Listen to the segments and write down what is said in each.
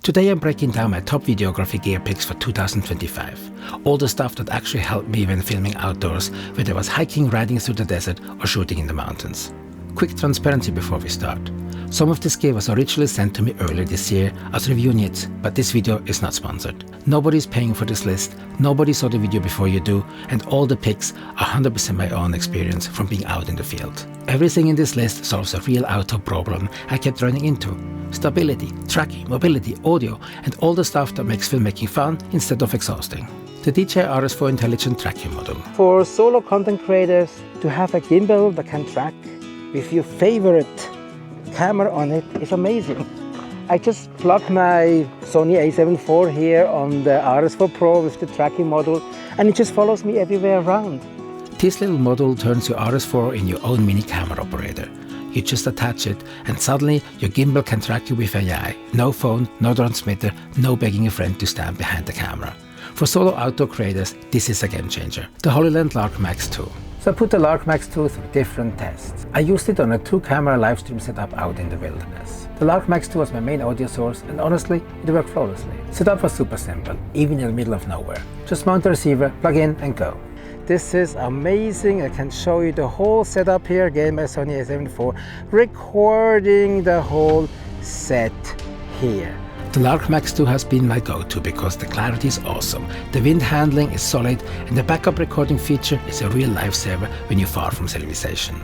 Today I'm breaking down my top videography gear picks for 2025. All the stuff that actually helped me when filming outdoors, whether I was hiking, riding through the desert or shooting in the mountains. Quick transparency before we start. Some of this gear was originally sent to me earlier this year as review needs, but this video is not sponsored. Nobody's paying for this list, nobody saw the video before you do, and all the picks are 100% my own experience from being out in the field. Everything in this list solves a real outdoor problem I kept running into. Stability, tracking, mobility, audio, and all the stuff that makes filmmaking fun instead of exhausting. The DJI RS4 Intelligent Tracking Module. For solo content creators, to have a gimbal that can track with your favorite camera on it is amazing. I just plugged my Sony a7 IV here on the RS4 Pro with the tracking module, and it just follows me everywhere around. This little module turns your RS4 in your own mini camera operator. You just attach it and suddenly your gimbal can track you with AI. No phone, no transmitter, no begging a friend to stand behind the camera. For solo outdoor creators, this is a game changer. The HOLLYLAND LARK Max 2. So I put the LARK Max 2 through different tests. I used it on a 2-camera live stream setup out in the wilderness. The LARK Max 2 was my main audio source, and honestly, it worked flawlessly. Setup was super simple, even in the middle of nowhere. Just mount the receiver, plug in and go. This is amazing. I can show you the whole setup here, again my Sony a7 IV, recording the whole set here. The LARK Max 2 has been my go-to because the clarity is awesome, the wind handling is solid, and the backup recording feature is a real lifesaver when you're far from civilization.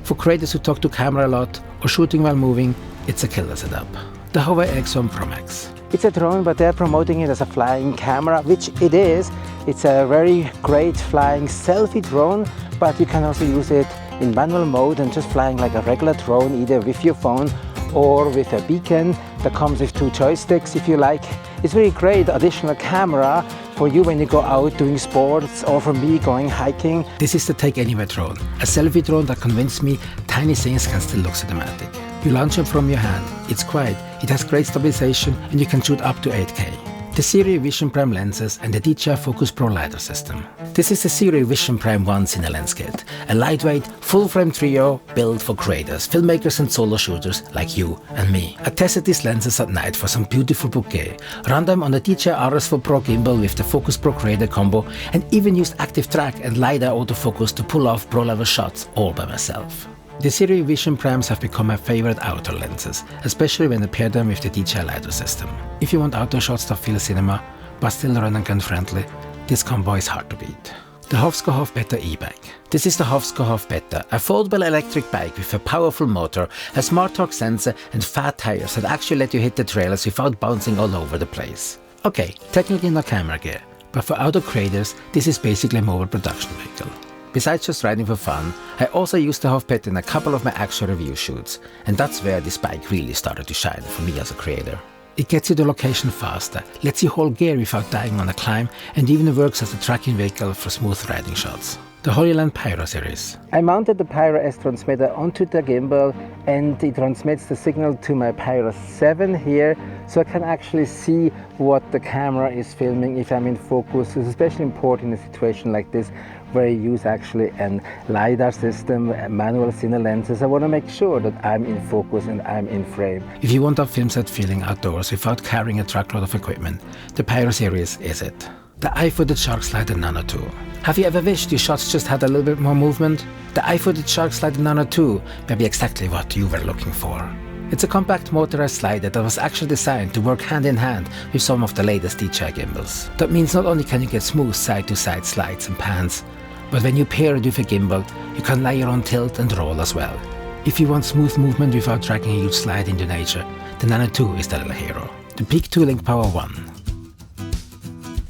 For creators who talk to camera a lot or shooting while moving, it's a killer setup. The HOVERAir X1 PROMAX. It's a drone, but they're promoting it as a flying camera, which it is. It's a very great flying selfie drone, but you can also use it in manual mode and just flying like a regular drone, either with your phone or with a beacon that comes with 2 joysticks if you like. It's really great additional camera for you when you go out doing sports, or for me going hiking. This is the Take Anywhere drone, a selfie drone that convinced me tiny things can still look cinematic. You launch it from your hand, it's quiet, it has great stabilization, and you can shoot up to 8K. The Sirui Vision Prime lenses and the DJI Focus Pro LiDAR system. This is the Sirui Vision Prime 1 Cine Lens Kit, a lightweight, full-frame trio built for creators, filmmakers and solo shooters like you and me. I tested these lenses at night for some beautiful bouquet, ran them on the DJI RS4 Pro gimbal with the Focus Pro Creator combo, and even used active track and LiDAR autofocus to pull off pro-level shots all by myself. The Sirui Vision Primes have become my favorite outdoor lenses, especially when I pair them with the DJI LiDAR system. If you want outdoor shots that feel cinema, but still run and gun friendly, this combo is hard to beat. The HOVSCO HovBeta e-bike. This is the HOVSCO HovBeta, a foldable electric bike with a powerful motor, a smart torque sensor and fat tires that actually let you hit the trails without bouncing all over the place. Okay, technically not camera gear, but for outdoor creators, this is basically a mobile production vehicle. Besides just riding for fun, I also used the HovBeta in a couple of my actual review shoots, and that's where this bike really started to shine for me as a creator. It gets you to location faster, lets you hold gear without dying on a climb, and even works as a tracking vehicle for smooth riding shots. The HOLLYLAND Pyro series. I mounted the Pyro S transmitter onto the gimbal, and it transmits the signal to my Pyro 7 here, so I can actually see what the camera is filming if I'm in focus. It's especially important in a situation like this where you use actually a LiDAR system, manual cine lenses. I want to make sure that I'm in focus and I'm in frame. If you want a film set feeling outdoors without carrying a truckload of equipment, the Pyro series is it. The iFootage Shark Slider Nano 2. Have you ever wished your shots just had a little bit more movement? The iFootage Shark Slider Nano 2 may be exactly what you were looking for. It's a compact motorized slider that was actually designed to work hand in hand with some of the latest DJI gimbals. That means not only can you get smooth side-to-side slides and pans, but when you pair it with a gimbal, you can layer on tilt and roll as well. If you want smooth movement without dragging a huge slide into nature, the Nano 2 is the little hero. The PeakDo LinkPower 1.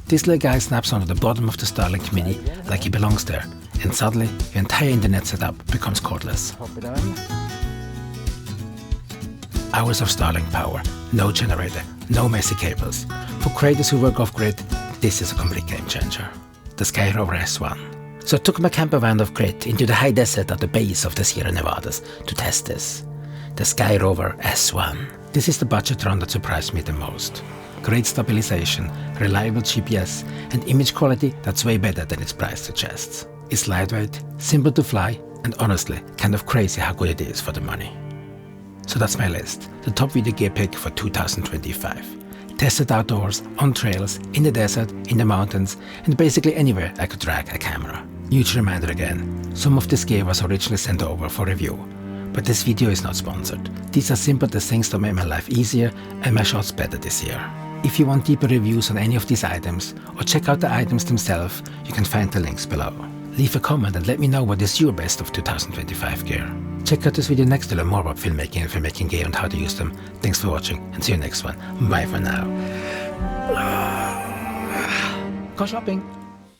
This little guy snaps onto the bottom of the Starlink Mini like he belongs there, and suddenly your entire internet setup becomes cordless. Hours of Starlink power, no generator, no messy cables. For creators who work off-grid, this is a complete game changer. The Skyrover S1. So I took my camper van off-grid into the high desert at the base of the Sierra Nevadas to test this. The Skyrover S1. This is the budget drone that surprised me the most. Great stabilization, reliable GPS, and image quality that's way better than its price suggests. It's lightweight, simple to fly, and honestly, kind of crazy how good it is for the money. So that's my list, the top video gear pick for 2025. tested outdoors, on trails, in the desert, in the mountains, and basically anywhere I could drag a camera. Huge reminder again, some of this gear was originally sent over for review, but this video is not sponsored. These are simply the things that made my life easier and my shots better this year. If you want deeper reviews on any of these items, or check out the items themselves, you can find the links below. Leave a comment and let me know what is your best of 2025 gear. Check out this video next to learn more about filmmaking and filmmaking gear and how to use them. Thanks for watching and see you next one. Bye for now. Go shopping!